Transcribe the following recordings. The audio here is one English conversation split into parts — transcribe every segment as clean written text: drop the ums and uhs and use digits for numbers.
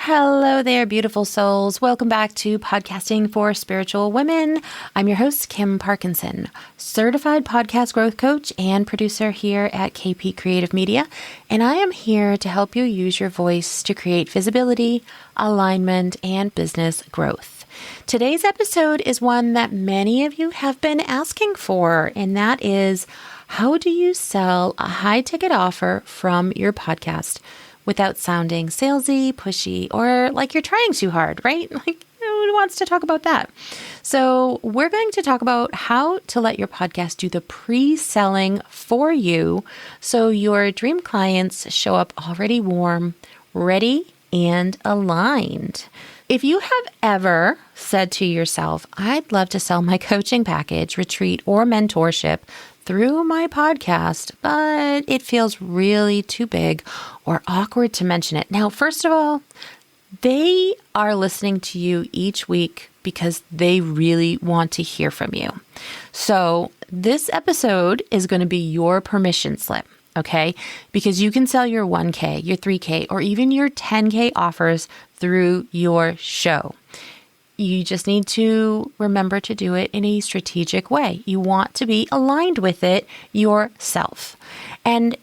Hello there, beautiful souls. Welcome back to Podcasting for Spiritual Women. I'm your host, Kim Parkinson, certified podcast growth coach and producer here at KP Creative Media. And I am here to help you use your voice to create visibility, alignment, and business growth. Today's episode is one that many of you have been asking for, and that is, how do you sell a high-ticket offer from your podcast without sounding salesy, pushy, or like you're trying too hard, right? Like, who wants to talk about that? So we're going to talk about how to let your podcast do the pre-selling for you so your dream clients show up already warm, ready, and aligned. If you have ever said to yourself, I'd love to sell my coaching package, retreat, or mentorship through my podcast, but it feels really too big or awkward to mention it. Now, first of all, they are listening to you each week because they really want to hear from you. So this episode is going to be your permission slip, okay? Because you can sell your 1K, your 3K, or even your 10K offers through your show. You just need to remember to do it in a strategic way. You want to be aligned with it yourself. And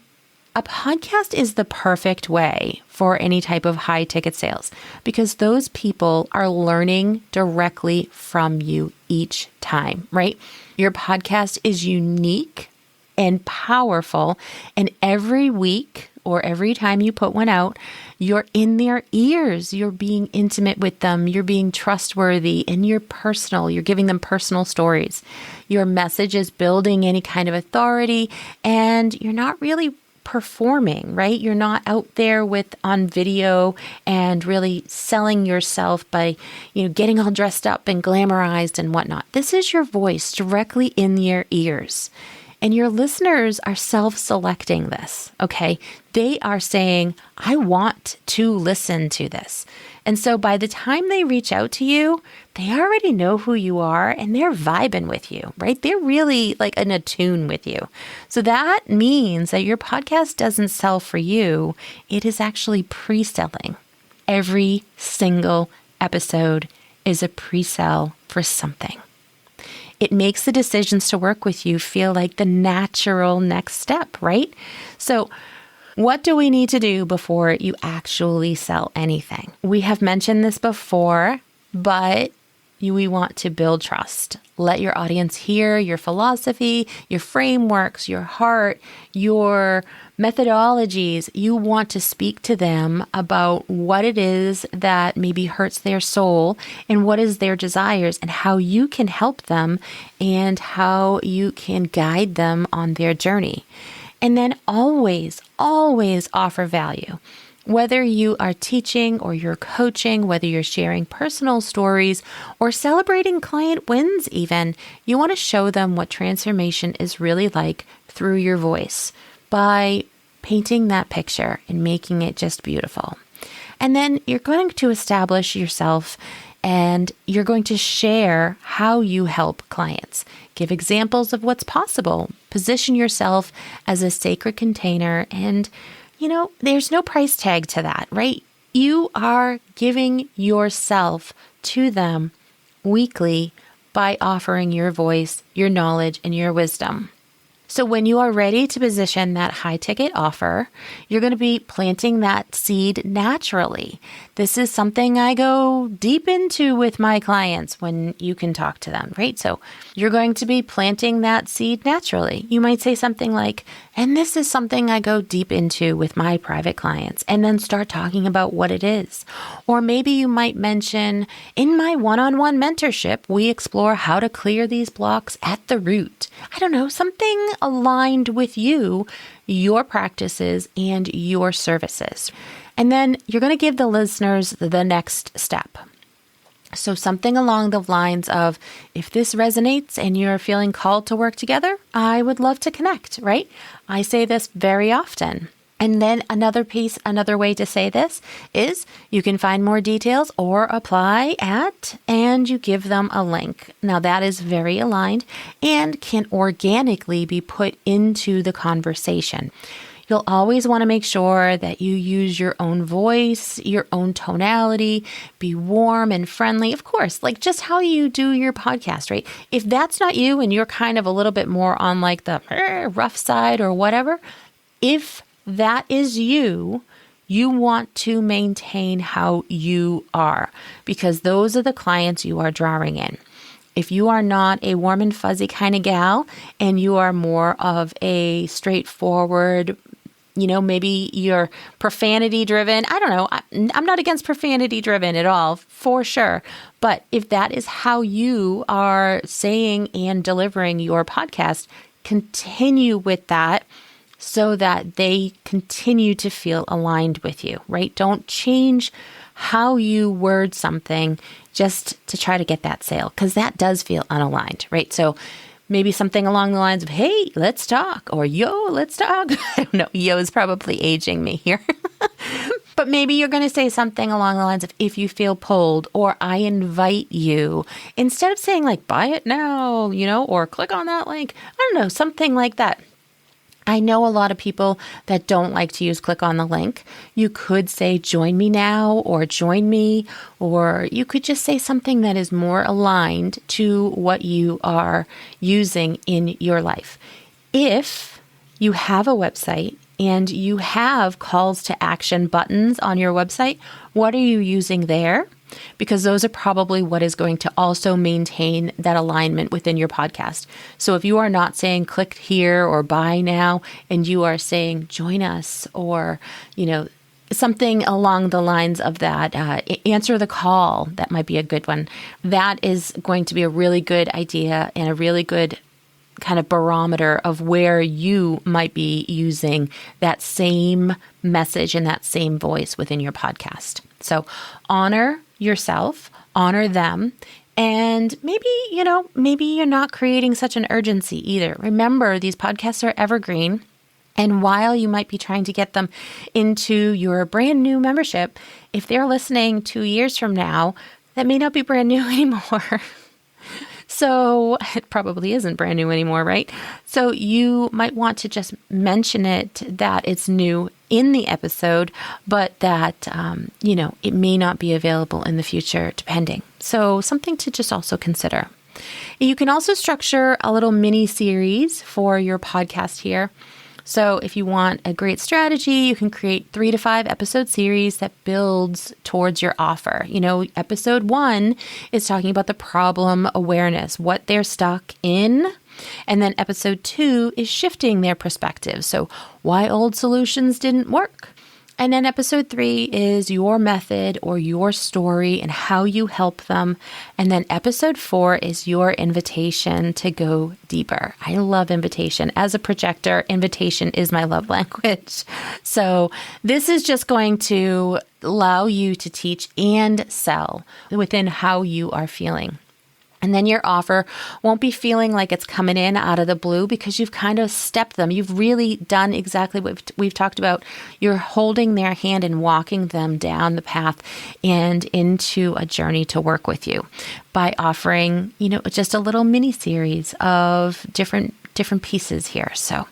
a podcast is the perfect way for any type of high ticket sales because those people are learning directly from you each time, right? Your podcast is unique and powerful, and every week or every time you put one out, you're in their ears, you're being intimate with them, you're being trustworthy, and you're personal, you're giving them personal stories. Your message is building any kind of authority, and you're not really performing, right? You're not out there on video and really selling yourself by, getting all dressed up and glamorized and whatnot. This is your voice directly in your ears. And your listeners are self-selecting this, okay? They are saying, I want to listen to this. And so by the time they reach out to you, they already know who you are and they're vibing with you, right? They're really like in a tune with you. So that means that your podcast doesn't sell for you. It is actually pre-selling. Every single episode is a pre-sell for something. It makes the decisions to work with you feel like the natural next step, right? So what do we need to do before you actually sell anything? We have mentioned this before, but we want to build trust. Let your audience hear your philosophy, your frameworks, your heart, your methodologies. You want to speak to them about what it is that maybe hurts their soul and what is their desires and how you can help them and how you can guide them on their journey. And then always, always offer value. Whether you are teaching or you're coaching, whether you're sharing personal stories or celebrating client wins even, you want to show them what transformation is really like through your voice by painting that picture and making it just beautiful. And then you're going to establish yourself and you're going to share how you help clients. Give examples of what's possible. Position yourself as a sacred container and there's no price tag to that, right? You are giving yourself to them weekly by offering your voice, your knowledge, and your wisdom. So when you are ready to position that high ticket offer, you're going to be planting that seed naturally. This is something I go deep into with my clients when you can talk to them, right? So you're going to be planting that seed naturally. You might say something like, and this is something I go deep into with my private clients, and then start talking about what it is. Or maybe you might mention, in my one-on-one mentorship, we explore how to clear these blocks at the root. I don't know, something aligned with you, your practices, and your services. And then you're going to give the listeners the next step. So something along the lines of, if this resonates and you're feeling called to work together, I would love to connect, right? I say this very often. And then another way to say this is you can find more details or apply at, and you give them a link. Now that is very aligned and can organically be put into the conversation. You'll always want to make sure that you use your own voice, your own tonality, be warm and friendly. Of course, like just how you do your podcast, right? If that's not you and you're kind of a little bit more on like the rough side or whatever, if that is you, you want to maintain how you are, because those are the clients you are drawing in. If you are not a warm and fuzzy kind of gal and you are more of a straightforward, maybe you're profanity driven. I don't know. I'm not against profanity driven at all, for sure. But if that is how you are saying and delivering your podcast, continue with that so that they continue to feel aligned with you, right? Don't change how you word something just to try to get that sale, because that does feel unaligned, right? So maybe something along the lines of, hey, let's talk, or yo, let's talk. I don't know. Yo is probably aging me here. But maybe you're going to say something along the lines of, if you feel pulled, or I invite you, instead of saying like, buy it now, or click on that link. I don't know, something like that. I know a lot of people that don't like to use click on the link. You could say join me now or join me, or you could just say something that is more aligned to what you are using in your life. If you have a website and you have calls to action buttons on your website, what are you using there? Because those are probably what is going to also maintain that alignment within your podcast. So if you are not saying click here or buy now, and you are saying join us, or, something along the lines of that, answer the call, that might be a good one. That is going to be a really good idea and a really good kind of barometer of where you might be using that same message and that same voice within your podcast. So honor yourself, honor them, and maybe you're not creating such an urgency either. Remember, these podcasts are evergreen. And while you might be trying to get them into your brand new membership, if they're listening 2 years from now, that may not be brand new anymore. So it probably isn't brand new anymore, right? So you might want to just mention it, that it's new in the episode, but that, it may not be available in the future, depending. So something to just also consider. You can also structure a little mini series for your podcast here. So if you want a great strategy, you can create 3 to 5 episode series that builds towards your offer. Episode 1 is talking about the problem awareness, what they're stuck in. And then episode 2 is shifting their perspective. So why old solutions didn't work. And then episode 3 is your method or your story and how you help them. And then episode 4 is your invitation to go deeper. I love invitation. As a projector, invitation is my love language. So this is just going to allow you to teach and sell within how you are feeling. And then your offer won't be feeling like it's coming in out of the blue, because you've kind of stepped them. You've really done exactly what we've talked about. You're holding their hand and walking them down the path and into a journey to work with you by offering, just a little mini series of different pieces here. So,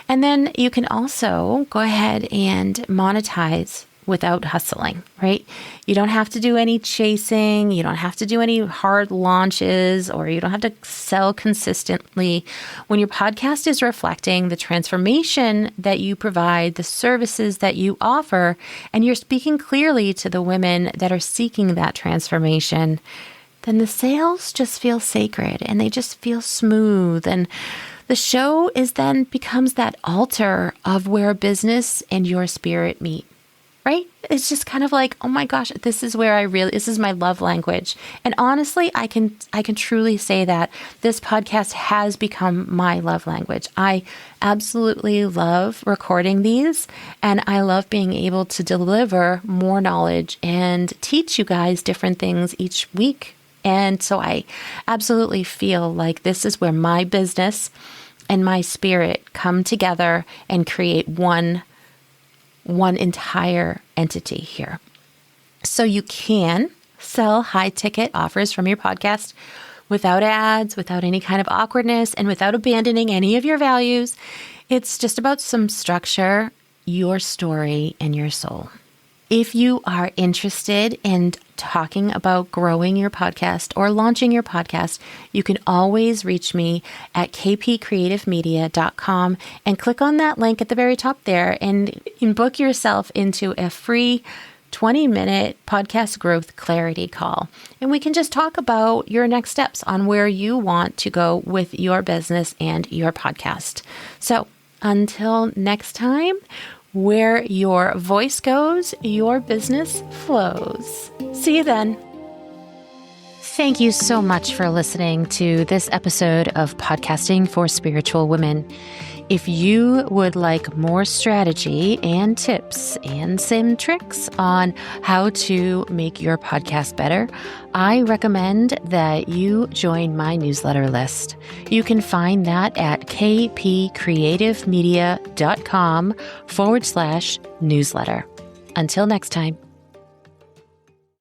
and then you can also go ahead and monetize without hustling, right? You don't have to do any chasing. You don't have to do any hard launches, or you don't have to sell consistently. When your podcast is reflecting the transformation that you provide, the services that you offer, and you're speaking clearly to the women that are seeking that transformation, then the sales just feel sacred and they just feel smooth. And the show becomes that altar of where business and your spirit meet. Right? It's just kind of like, oh my gosh, this is my love language. And honestly, I can truly say that this podcast has become my love language. I absolutely love recording these, and I love being able to deliver more knowledge and teach you guys different things each week. And so I absolutely feel like this is where my business and my spirit come together and create one entire entity here. So you can sell high ticket offers from your podcast without ads, without any kind of awkwardness, and without abandoning any of your values. It's just about some structure your story and your soul. If you are interested in talking about growing your podcast or launching your podcast, you can always reach me at kpcreativemedia.com and click on that link at the very top there, and you can book yourself into a free 20-minute podcast growth clarity call. And we can just talk about your next steps on where you want to go with your business and your podcast. So until next time, where your voice goes, your business flows. See you then. Thank you so much for listening to this episode of Podcasting for Spiritual Women. If you would like more strategy and tips and some tricks on how to make your podcast better, I recommend that you join my newsletter list. You can find that at kpcreativemedia.com/newsletter. Until next time.